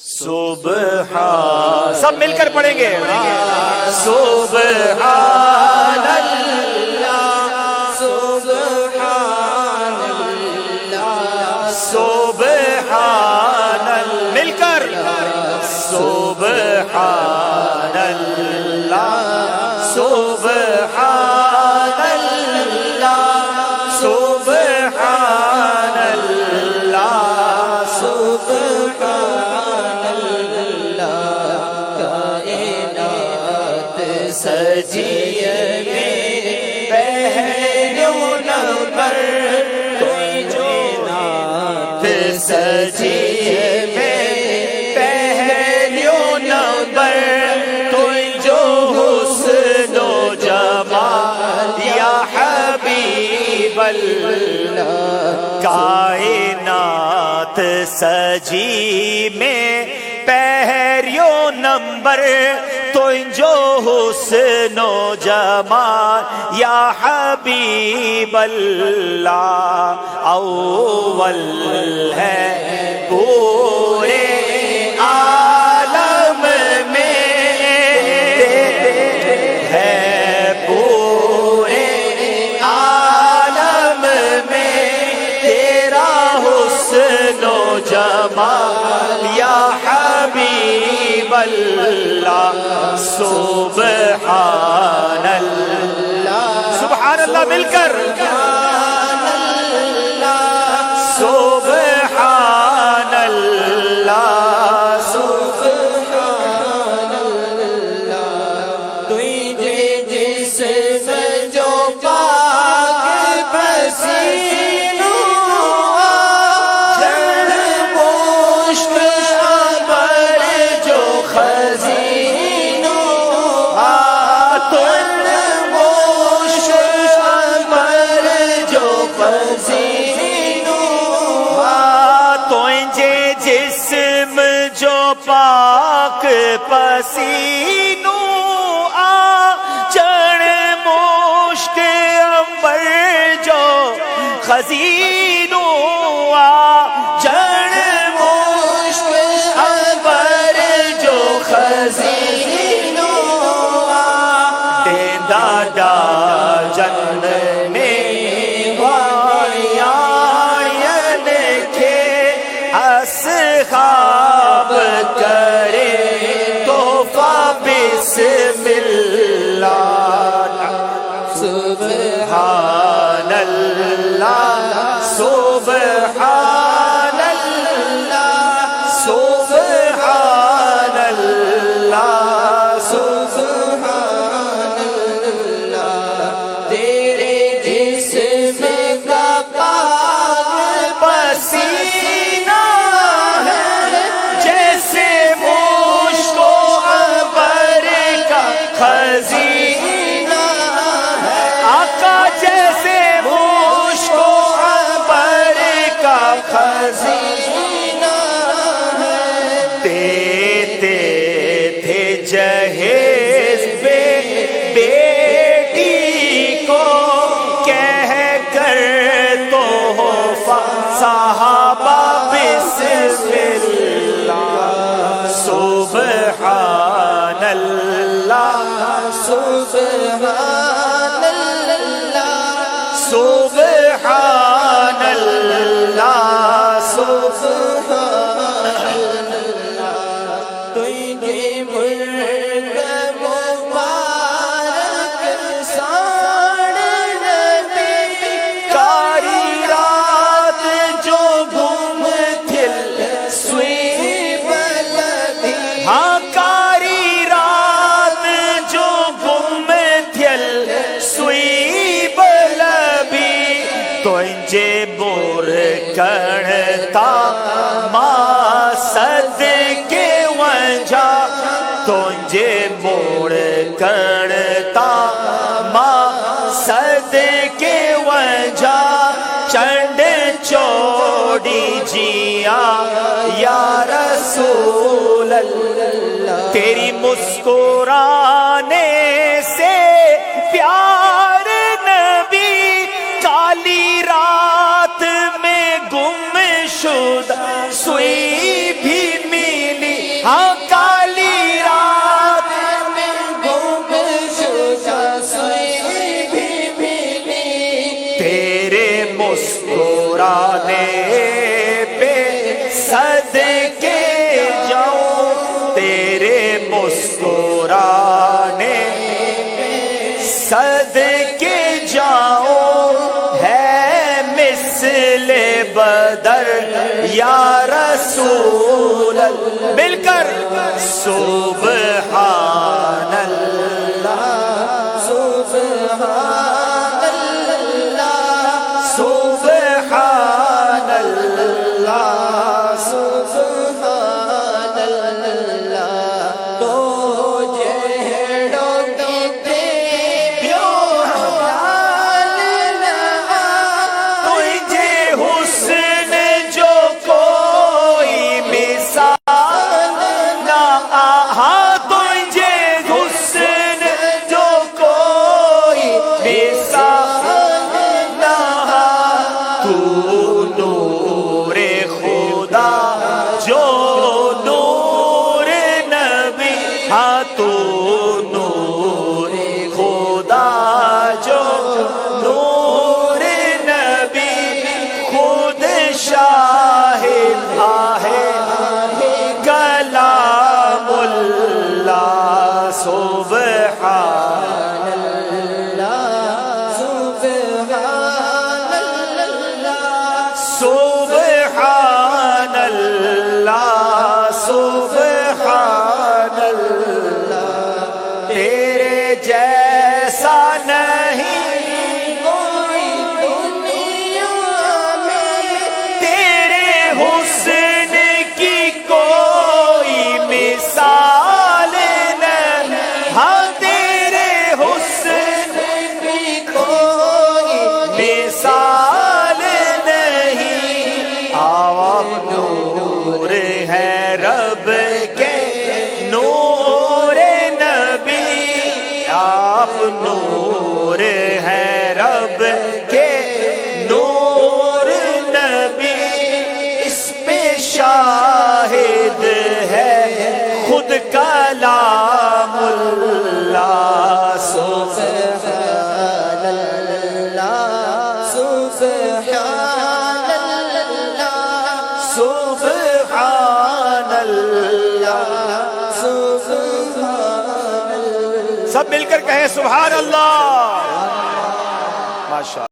سبحان، سب مل کر پڑھیں گے سبحان اللہ سبحان اللہ سبحان اللہ، مل کر سبحان اللہ سبحان اللہ سبحان اللہ سبحان سجیے میرے پہلو نمبر کوئی جو نات سجیے میرے پہلو نمبر کوئی جو حسن و جمال یا حبیب اللہ، کائنات سجی میں پہلیو نمبر تو جو حسن و جمال یا حبیب اللہ، اول ہے پورے عالم میں، ہے پورے عالم میں تیرا حسن و جمال یا حبیب اللہ، سبحان اللہ سبحان اللہ، مل کر سبحان اللہ سبحان اللہ، تجھے جسم جو پاک پسینوں جڑ مشک ابر جو خزینوں تن مشک ابر جو خزینوں تجھے جسم جو پاک پسینوں چڑ مشک ابر جو خزینوں چڑ مشک ابر جو خزینوں دادا جن میں وائن کے اصحاب کرے توفہ بسم اللہ، سبحان اللہ سبحان اللہ سبحان اللہ سبحان اللہ، تیرے جسم کا پاک پسینہ ہے جیسے مشک و ابر کا خزینہ ہے، آقا جیسے مشک و ابر کا خزینہ ہے، دیتے تھے جہیز بیٹی کو کہہ کر تحفہ صحابہ بسم اللہ، سبحان اللہ سبحان اللہ سبحان اللہ سبحان اللہ، تجھے ملک مبارک ساڑ نبی کاری رات جو گم تھل سوئی بلدی، ہاں کاری رات جو گم تھل سوئی بلبی، تجھے بور کرتا ماں صدقے وجہ، تجھے بور کرتا ماں صدقے وجہ، چنڈ چوڑی جیا یا رسول اللہ، تیری مسکرانے سے پیار نبی کالی رات میں گم شدہ سوئی بھی ملی، ہاں کالی رات میں گم شدہ سوئی بھی ملی، تیرے مسکرانے پہ صدقے جاؤں، تیرے مسکرانے صدقے جاؤں، ہے مثل بدر یا رسول اللہ، مل کر سبحان اللہ سبحان اللہ سبحان اللہ سبحان اللہ، دو جہڑوں کی تجھے حسن جو کوئی مثال نہ آہا، تجھے حسن جو کوئی مثال نہ آہا، تو نور خدا جو نور نبی، ہاں تو نور خدا جو نور نبی، خود شاہد ہے کلام اللہ سبحان سبحان اللہ سبحان اللہ سبحان اللہ، تیرے جیسا نہیں کوئی دنیا میں، تیرے حسن کی کوئی مثال نہیں، ہاں تیرے حسن بھی کوئی مثال نہیں، آپ نور ہے رب کے نور نبی، آپ نور ہے رب کے نور نبی، اس پہ شاہد ہے خود کلام اللہ سبحان اللہ سبحان اللہ سبحان اللہ، سبحان اللہ۔ سب مل کر کہیں سبحان اللہ، ماشاءاللہ۔